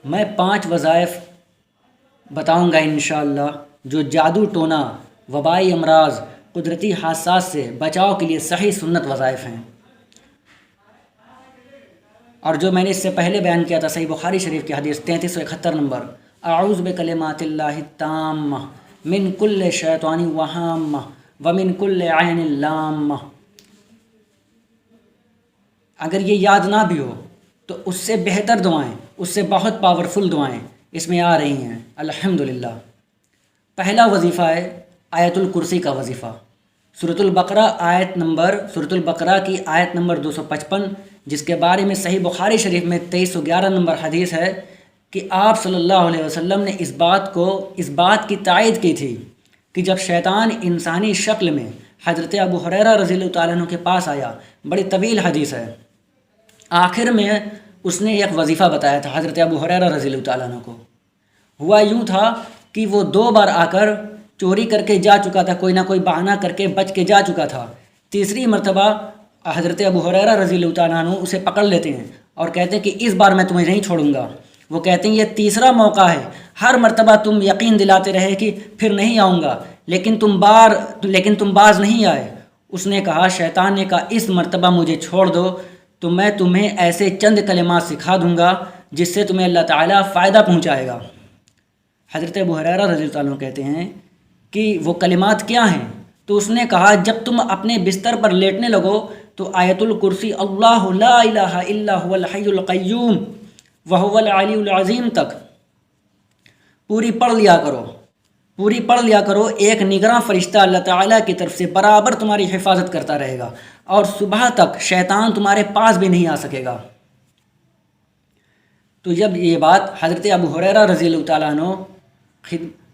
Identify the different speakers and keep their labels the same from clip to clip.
Speaker 1: میں 5 وظائف بتاؤں گا انشاءاللہ جو جادو ٹونا، وبائی امراض، قدرتی حادثات سے بچاؤ کے لیے صحیح سنت وظائف ہیں، اور جو میں نے اس سے پہلے بیان کیا تھا صحیح بخاری شریف کی حدیث 3371 نمبر، اعوذ بکلمات اللہ التامہ من کل شیطان وہامہ ومن کل عین لامہ۔ اگر یہ یاد نہ بھی ہو تو اس سے بہتر دعائیں، اس سے بہت پاورفل دعائیں اس میں آ رہی ہیں الحمدللہ۔ پہلا وظیفہ ہے آیت الکرسی کا وظیفہ، سورۃ البقرہ کی آیت نمبر 255، جس کے بارے میں صحیح بخاری شریف میں 2311 نمبر حدیث ہے کہ آپ صلی اللہ علیہ وسلم نے اس بات کی تائید کی تھی کہ جب شیطان انسانی شکل میں حضرت ابو ہریرہ رضی اللہ تعالیٰ عنہ کے پاس آیا، بڑی طویل حدیث ہے، آخر میں اس نے ایک وظیفہ بتایا تھا حضرت ابو ہریرہ رضی اللہ تعالیٰ عنہ کو۔ ہوا یوں تھا کہ وہ 2 بار آ کر چوری کر کے جا چکا تھا، کوئی نہ کوئی بہانہ کر کے بچ کے جا چکا تھا۔ تیسری مرتبہ حضرت ابو ہریرہ رضی اللہ تعالیٰ عنہ اسے پکڑ لیتے ہیں اور کہتے ہیں کہ اس بار میں تمہیں نہیں چھوڑوں گا۔ وہ کہتے ہیں یہ تیسرا موقع ہے، ہر مرتبہ تم یقین دلاتے رہے کہ پھر نہیں آؤں گا، لیکن تم باز نہیں آئے۔ اس نے کہا، شیطان نے کہا، اس مرتبہ مجھے چھوڑ دو تو میں تمہیں ایسے چند کلمات سکھا دوں گا جس سے تمہیں اللہ تعالیٰ فائدہ پہنچائے گا۔ حضرت ابو ہریرہ رضی اللہ عنہ کہتے ہیں کہ وہ کلمات کیا ہیں؟ تو اس نے کہا، جب تم اپنے بستر پر لیٹنے لگو تو آیت الکرسی اللہ لا الہ الا هو الحی القیوم وهو العلی العظیم تک پوری پڑھ لیا کرو۔ ایک نگراں فرشتہ اللہ تعالیٰ کی طرف سے برابر تمہاری حفاظت کرتا رہے گا، اور صبح تک شیطان تمہارے پاس بھی نہیں آ سکے گا۔ تو جب یہ بات حضرت ابو ہریرہ رضی اللہ تعالیٰ عنہ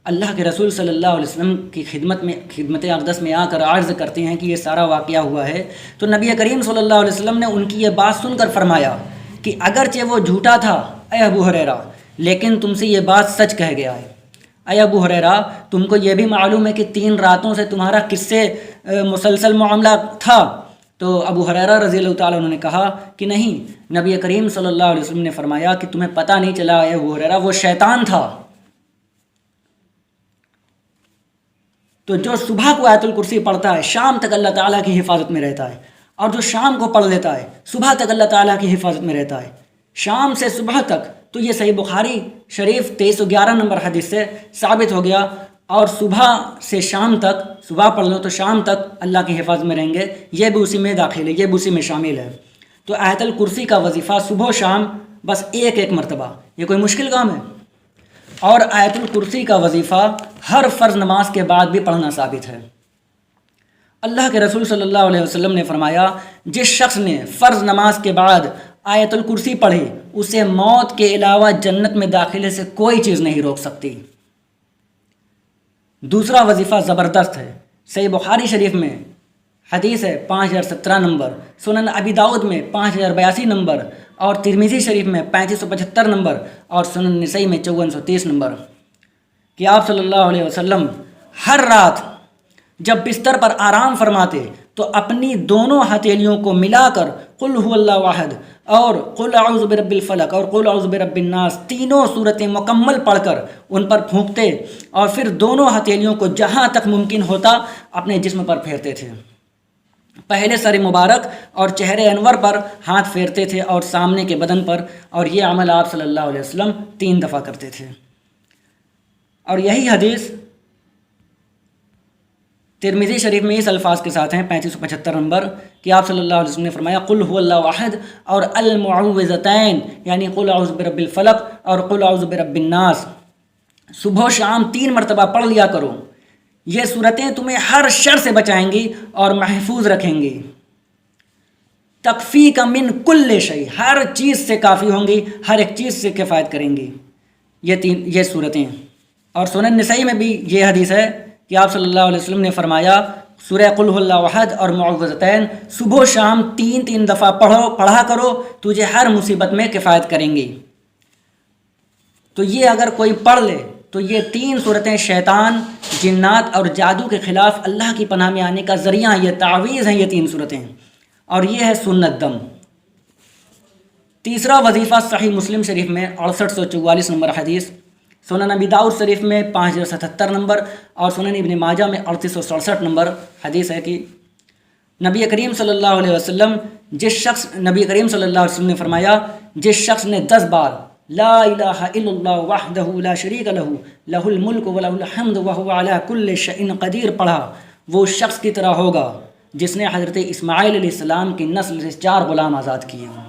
Speaker 1: اللہ کے رسول صلی اللہ علیہ وسلم کی خدمت اقدس میں آ کر عرض کرتے ہیں کہ یہ سارا واقعہ ہوا ہے، تو نبی کریم صلی اللہ علیہ وسلم نے ان کی یہ بات سن کر فرمایا کہ اگرچہ وہ جھوٹا تھا اے ابو ہریرہ، لیکن تم سے یہ بات سچ کہہ گیا ہے۔ اے ابو ہریرہ، تم کو یہ بھی معلوم ہے کہ 3 راتوں سے تمہارا کس سے مسلسل معاملہ تھا؟ تو ابو ہریرہ رضی اللہ تعالیٰ عنہ نے کہا کہ نہیں، نبی کریم صلی اللہ علیہ وسلم نے فرمایا کہ تمہیں پتہ نہیں چلا اے ابو ہریرہ، وہ شیطان تھا۔ تو جو صبح کو آیت الکرسی پڑھتا ہے شام تک اللہ تعالیٰ کی حفاظت میں رہتا ہے، اور جو شام کو پڑھ لیتا ہے صبح تک اللہ تعالیٰ کی حفاظت میں رہتا ہے، شام سے صبح تک۔ تو یہ صحیح بخاری شریف 2311 نمبر حدیث سے ثابت ہو گیا، اور صبح سے شام تک، صبح پڑھ لو تو شام تک اللہ کی حفاظت میں رہیں گے، یہ بھی اسی میں داخل ہے، یہ بھی اسی میں شامل ہے۔ تو آیت الکرسی کا وظیفہ صبح و شام بس ایک مرتبہ، یہ کوئی مشکل کام ہے؟ اور آیت الکرسی کا وظیفہ ہر فرض نماز کے بعد بھی پڑھنا ثابت ہے۔ اللہ کے رسول صلی اللہ علیہ وسلم نے فرمایا، جس شخص نے فرض نماز کے بعد آیت الکرسی پڑھی، اسے موت کے علاوہ جنت میں داخلے سے کوئی چیز نہیں روک سکتی۔ دوسرا وظیفہ زبردست ہے، صحیح بخاری شریف میں حدیث ہے 5017 نمبر، سنن ابی داؤد میں 5082 نمبر، اور ترمذی شریف میں 3575 نمبر، اور سنن نسائی میں 5430 نمبر، کہ آپ صلی اللہ علیہ وسلم ہر رات جب بستر پر آرام فرماتے تو اپنی دونوں ہتھیلیوں کو ملا کر قل هو اللہ احد اور قل اعوذ برب الفلق اور قل اعوذ برب الناس، تینوں صورتیں مکمل پڑھ کر ان پر پھونکتے، اور پھر دونوں ہتھیلیوں کو جہاں تک ممکن ہوتا اپنے جسم پر پھیرتے تھے۔ پہلے سر مبارک اور چہرے انور پر ہاتھ پھیرتے تھے اور سامنے کے بدن پر، اور یہ عمل آپ صلی اللہ علیہ وسلم 3 دفعہ کرتے تھے۔ اور یہی حدیث ترمذی شریف میں اس الفاظ کے ساتھ ہیں 3575 نمبر، کہ آپ صلی اللہ علیہ وسلم نے فرمایا قل هو اللہ احد اور المعوذتین، یعنی قل اعوذ برب الفلق اور قل اعوذ برب الناس، صبح و شام 3 مرتبہ پڑھ لیا کرو۔ یہ صورتیں تمہیں ہر شر سے بچائیں گی اور محفوظ رکھیں گی۔ تکفیک من کل شیء، ہر چیز سے کافی ہوں گی، ہر ایک چیز سے کفایت کریں گی یہ صورتیں۔ اور سنن نسائی میں بھی یہ حدیث ہے کہ آپ صلی اللہ علیہ وسلم نے فرمایا سورہ قل هو اللہ احد اور معوذتین صبح و شام 3 دفعہ پڑھا کرو، تجھے ہر مصیبت میں کفایت کریں گی۔ تو یہ اگر کوئی پڑھ لے تو یہ 3 صورتیں شیطان، جنات اور جادو کے خلاف اللہ کی پناہ میں آنے کا ذریعہ ہیں، یہ تعویذ ہیں یہ 3 صورتیں، اور یہ ہے سنت دم۔ تیسرا وظیفہ صحیح مسلم شریف میں 6844 نمبر حدیث، سنن ابی داؤد شریف میں 5077 نمبر اور سنن ابن ماجہ میں 3867 نمبر حدیث ہے کہ نبی کریم صلی اللہ علیہ وسلم نبی کریم صلی اللہ علیہ وسلم نے فرمایا، جس شخص نے 10 بار لا الہ الا اللہ وحدہ لا شریک لہ لہ الملک ولہ الحمد وہو علی کل شیء قدیر پڑھا، وہ اس شخص کی طرح ہوگا جس نے حضرت اسماعیل علیہ السلام کی نسل سے 4 غلام آزاد کیے ہوں۔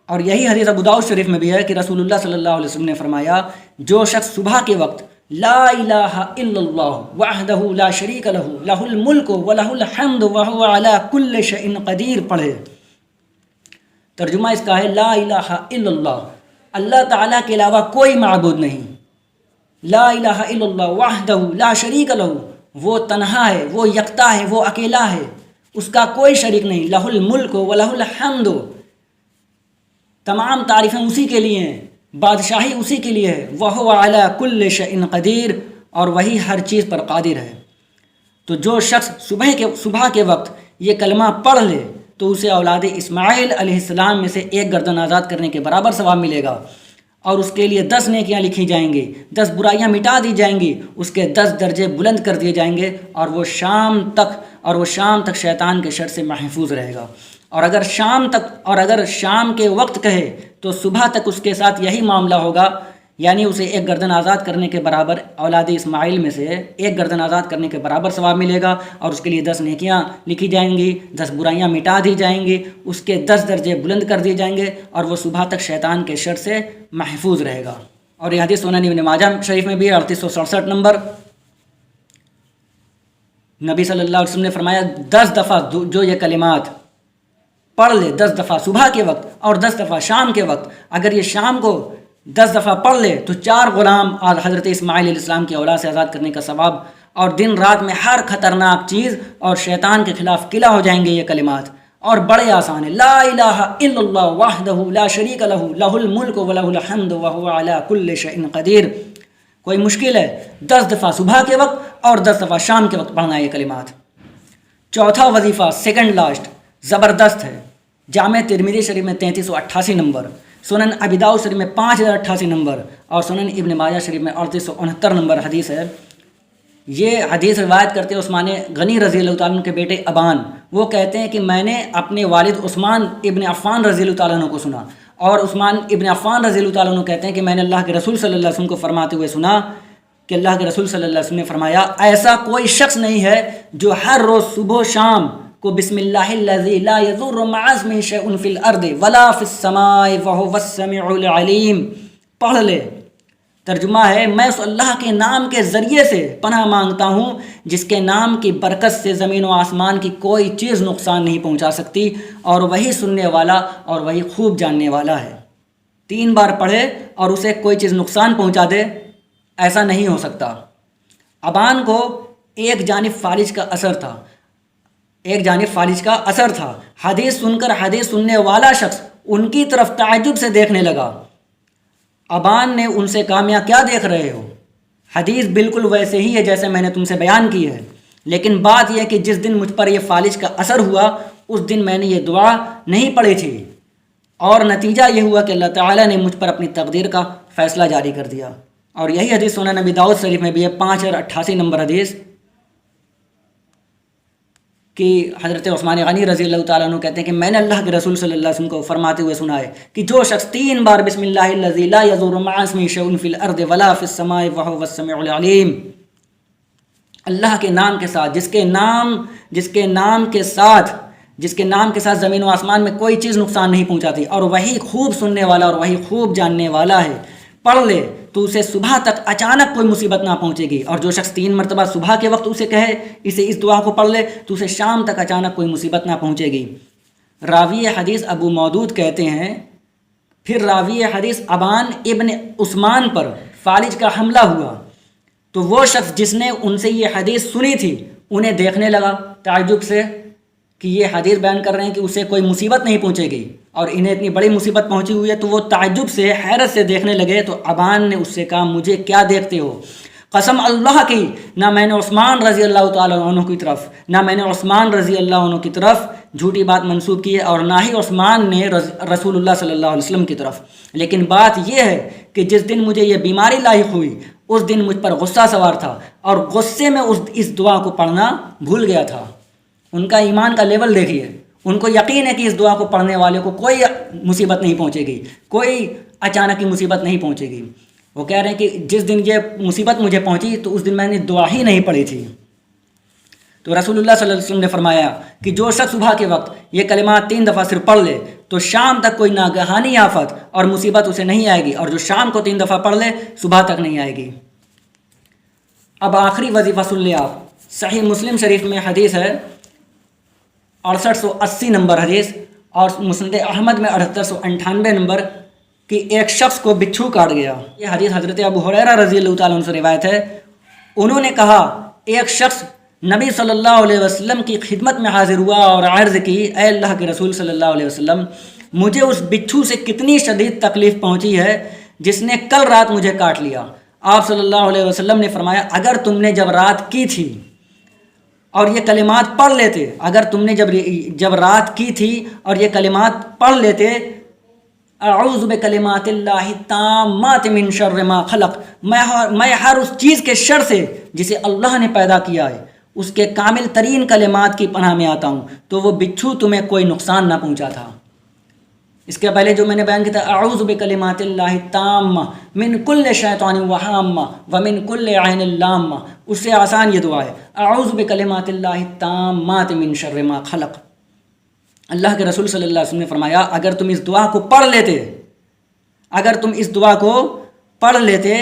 Speaker 1: اور یہی حدیث ابو داؤد شریف میں بھی ہے کہ رسول اللہ صلی اللہ علیہ وسلم نے فرمایا، جو شخص صبح کے وقت لا الہ الا اللہ وحدہ لا شریک لہ لہ الملک ولہ الحمد وہو علی کل شیء قدیر پڑھے، ترجمہ اس کا ہے لا الہ الا اللہ، اللہ تعالیٰ کے علاوہ کوئی معبود نہیں، لا الہ الا اللہ وحدہ لا شریک لہ، وہ تنہا ہے، وہ یکتا ہے، وہ اکیلا ہے، اس کا کوئی شریک نہیں، لہ الملک ولہ الحمد، تمام تعریفیں اسی کے لیے ہیں، بادشاہی اسی کے لیے ہے، وہو علی کل شیء قدیر، اور وہی ہر چیز پر قادر ہے۔ تو جو شخص صبح کے وقت یہ کلمہ پڑھ لے تو اسے اولاد اسماعیل علیہ السلام میں سے 1 گردن آزاد کرنے کے برابر ثواب ملے گا، اور اس کے لیے 10 نیکیاں لکھی جائیں گی، 10 برائیاں مٹا دی جائیں گی، اس کے 10 درجے بلند کر دیے جائیں گے، اور وہ شام تک شیطان کے شر سے محفوظ رہے گا۔ اور اگر شام کے وقت کہے تو صبح تک اس کے ساتھ یہی معاملہ ہوگا، یعنی اسے 1 گردن آزاد کرنے کے برابر اولاد اسماعیل میں سے 1 گردن آزاد کرنے کے برابر ثواب ملے گا، اور اس کے لیے 10 نیکیاں لکھی جائیں گی، 10 برائیاں مٹا دی جائیں گی، اس کے 10 درجے بلند کر دیے جائیں گے، اور وہ صبح تک شیطان کے شر سے محفوظ رہے گا۔ اور یہ حدیث سنن ابن ماجہ شریف میں بھی 3867 نمبر، نبی صلی اللہ علیہ وسلم نے فرمایا 10 دفعہ جو یہ کلمات پڑھ لے، 10 دفعہ صبح کے وقت اور 10 دفعہ شام کے وقت، اگر یہ شام کو 10 دفعہ پڑھ لے تو 4 غلام حضرت اسماعیل علیہ السلام کی اولاد سے آزاد کرنے کا ثواب، اور دن رات میں ہر خطرناک چیز اور شیطان کے خلاف قلعہ ہو جائیں گے یہ کلمات، اور بڑے آسان ہیں، لا الہ الا اللہ وحدہ لا شریک لہ لہ الملک ولہ الحمد وہو علی کل شیء قدیر۔ کوئی مشکل ہے؟ 10 دفعہ صبح کے وقت اور 10 دفعہ شام کے وقت پڑھنا ہے یہ کلمات۔ چوتھا وظیفہ سیکنڈ لاسٹ زبردست ہے، جامع ترمذی شریف میں 3388 نمبر، سنن ابی داؤد شریف میں 5088 نمبر، اور سنن ابن ماجہ شریف میں 3869 نمبر حدیث ہے۔ یہ حدیث روایت کرتے عثمان غنی رضی اللہ تعالیٰ عنہ کے بیٹے ابان، وہ کہتے ہیں کہ میں نے اپنے والد عثمان ابن عفان رضی اللہ تعالیٰ عنہ کو سنا، اور عثمان ابن عفان رضی اللہ تعالیٰ عنہ کہتے ہیں کہ میں نے اللہ کے رسول صلی اللہ علیہ وسلم کو فرماتے ہوئے سنا کہ اللہ کے رسول صلی اللہ علیہ وسلم نے فرمایا، ایسا کوئی شخص نہیں ہے جو ہر روز صبح و شام کو بسم اللہ الذی لا یضر مع اسمہ شیء فی الارض ولا فی السماء وہو السمیع العلیم پڑھ لے۔ ترجمہ ہے، میں اس اللہ کے نام کے ذریعے سے پناہ مانگتا ہوں جس کے نام کی برکت سے زمین و آسمان کی کوئی چیز نقصان نہیں پہنچا سکتی، اور وہی سننے والا اور وہی خوب جاننے والا ہے۔ 3 بار پڑھے اور اسے کوئی چیز نقصان پہنچا دے، ایسا نہیں ہو سکتا۔ ابان کو ایک جانب فالج کا اثر تھا، حدیث سن کر حدیث سننے والا شخص ان کی طرف تعجب سے دیکھنے لگا۔ ابان نے ان سے کہا، میاں کیا دیکھ رہے ہو؟ حدیث بالکل ویسے ہی ہے جیسے میں نے تم سے بیان کی ہے، لیکن بات یہ ہے کہ جس دن مجھ پر یہ فالج کا اثر ہوا اس دن میں نے یہ دعا نہیں پڑھی تھی، اور نتیجہ یہ ہوا کہ اللہ تعالیٰ نے مجھ پر اپنی تقدیر کا فیصلہ جاری کر دیا۔ اور یہی حدیث سنن ابی داؤد شریف میں بھی ہے 5088 نمبر حدیث، کہ حضرت عثمان غنی رضی اللہ تعالیٰ عنہ کہتے ہیں کہ میں نے اللہ کے رسول صلی اللہ علیہ وسلم کو فرماتے ہوئے سنا ہے کہ جو شخص 3 بار بسم اللہ الذی لا یضر مع اسمہ شیء فی الارض ولا فی السماء وہو السمیع العلیم، اللہ کے نام کے ساتھ جس کے نام کے ساتھ زمین و آسمان میں کوئی چیز نقصان نہیں پہنچاتی، اور وہی خوب سننے والا اور وہی خوب جاننے والا ہے، پڑھ لے تو اسے صبح تک اچانک کوئی مصیبت نہ پہنچے گی، اور جو شخص 3 مرتبہ صبح کے وقت اسے کہے، اس دعا کو پڑھ لے تو اسے شام تک اچانک کوئی مصیبت نہ پہنچے گی۔ راوی حدیث ابو مودود کہتے ہیں، پھر راوی حدیث ابان ابن عثمان پر فالج کا حملہ ہوا تو وہ شخص جس نے ان سے یہ حدیث سنی تھی انہیں دیکھنے لگا تعجب سے کہ یہ حدیث بیان کر رہے ہیں کہ اسے کوئی مصیبت نہیں پہنچے گی، اور انہیں اتنی بڑی مصیبت پہنچی ہوئی ہے، تو وہ تعجب سے حیرت سے دیکھنے لگے۔ تو ابان نے اس سے کہا، مجھے کیا دیکھتے ہو؟ قسم اللہ کی نہ میں نے عثمان رضی اللہ تعالیٰ عنہ کی طرف جھوٹی بات منسوب کی ہے، اور نہ ہی عثمان نے رسول اللہ صلی اللہ علیہ وسلم کی طرف. لیکن بات یہ ہے کہ جس دن مجھے یہ بیماری لاحق ہوئی اس دن مجھ پر غصہ سوار تھا، اور غصے میں اس دعا کو پڑھنا بھول گیا تھا. ان کا ایمان کا لیول دیکھیے، ان کو یقین ہے کہ اس دعا کو پڑھنے والے کو کوئی مصیبت نہیں پہنچے گی، کوئی اچانک کی مصیبت نہیں پہنچے گی. وہ کہہ رہے ہیں کہ جس دن یہ مصیبت مجھے پہنچی تو اس دن میں نے دعا ہی نہیں پڑھی تھی. تو رسول اللہ صلی اللہ علیہ وسلم نے فرمایا کہ جو شخص صبح کے وقت یہ کلمات 3 دفعہ صرف پڑھ لے تو شام تک کوئی ناگہانی آفت اور مصیبت اسے نہیں آئے گی، اور جو شام کو 3 دفعہ پڑھ لے صبح تک نہیں آئے گی. اب آخری وظیفہ سن لے آپ. صحیح مسلم شریف میں حدیث ہے 6880 نمبر حدیث، اور مسند احمد میں 7898 نمبر، کہ ایک شخص کو بچھو کاٹ گیا. یہ حدیث حضرت ابو ہریرہ رضی اللہ تعالیٰ عنہ سے روایت ہے. انہوں نے کہا ایک شخص نبی صلی اللہ علیہ وسلم کی خدمت میں حاضر ہوا اور عرض کی، اے اللہ کے رسول صلی اللہ علیہ وسلم، مجھے اس بچھو سے کتنی شدید تکلیف پہنچی ہے جس نے کل رات مجھے کاٹ لیا. آپ صلی اللہ علیہ وسلم نے فرمایا اگر تم نے جب رات کی تھی اور یہ کلمات پڑھ لیتے، اگر تم نے جب رات کی تھی اور یہ کلمات پڑھ لیتے، اعوذ بکلمات اللہ التامات من شر ما خلق، میں ہر اس چیز کے شر سے جسے اللہ نے پیدا کیا ہے اس کے کامل ترین کلمات کی پناہ میں آتا ہوں، تو وہ بچھو تمہیں کوئی نقصان نہ پہنچا تھا. اس کے پہلے جو میں نے بیان کیا تھا اعوذ بکلمات اللہ التامہ من کل شیطان وہامہ ومن کل عین لامہ، اس سے آسان یہ دعا ہے اعوذ بکلمات اللہ التامات من شر ما خلق. اللہ کے رسول صلی اللہ علیہ وسلم نے فرمایا اگر تم اس دعا کو پڑھ لیتے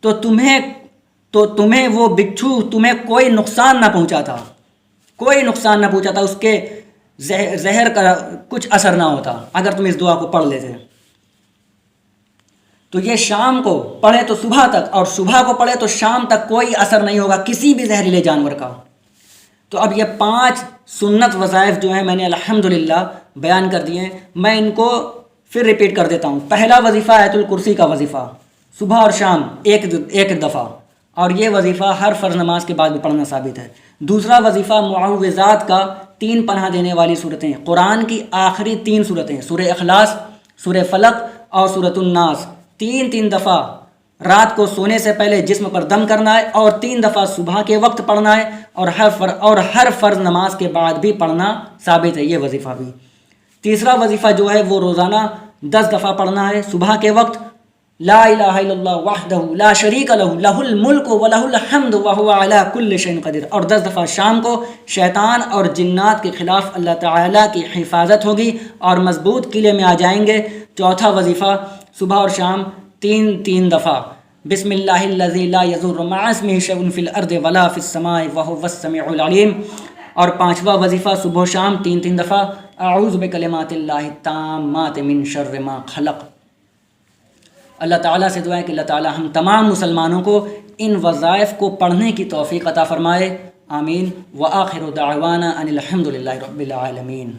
Speaker 1: تو تمہیں وہ بچھو تمہیں کوئی نقصان نہ پہنچا تھا، اس کے زہر کا کچھ اثر نہ ہوتا اگر تم اس دعا کو پڑھ لیتے. تو یہ شام کو پڑھے تو صبح تک، اور صبح کو پڑھے تو شام تک کوئی اثر نہیں ہوگا کسی بھی زہریلے جانور کا. تو اب یہ 5 سنت وظائف جو ہیں میں نے الحمدللہ بیان کر دیے ہیں. میں ان کو پھر ریپیٹ کر دیتا ہوں. پہلا وظیفہ آیت الکرسی کا وظیفہ، صبح اور شام ایک دفعہ، اور یہ وظیفہ ہر فرض نماز کے بعد بھی پڑھنا ثابت ہے. دوسرا وظیفہ معوذات کا 3 پناہ دینے والی صورتیں، قرآن کی آخری 3 صورتیں، سورہ اخلاص، سورہ فلق اور سورۃ الناس، 3 دفعہ رات کو سونے سے پہلے جسم پر دم کرنا ہے، اور 3 دفعہ صبح کے وقت پڑھنا ہے، اور ہر فرض نماز کے بعد بھی پڑھنا ثابت ہے یہ وظیفہ بھی. تیسرا وظیفہ جو ہے وہ روزانہ 10 دفعہ پڑھنا ہے صبح کے وقت، لا الہ الا اللہ وحدہ لا شریک لہ لہ الملک ولہ الحمد وہو علی کل شیء قدیر، اور 10 دفعہ شام کو. شیطان اور جنات کے خلاف اللہ تعالیٰ کی حفاظت ہوگی اور مضبوط قلعے میں آ جائیں گے. چوتھا وظیفہ صبح اور شام 3 دفعہ بسم اللہ الذی لا یضر مع اسمہ شیء فی الارض ولا فی السماء وہو السمیع العلیم. اور 5واں وظیفہ صبح و شام 3 دفعہ اعوذ بکلمات اللہ التامات من شر ما خلق. اللہ تعالیٰ سے دعا ہے کہ اللہ تعالیٰ ہم تمام مسلمانوں کو ان وظائف کو پڑھنے کی توفیق عطا فرمائے. آمین. وآخر دعوانا ان الحمد للہ رب العالمین.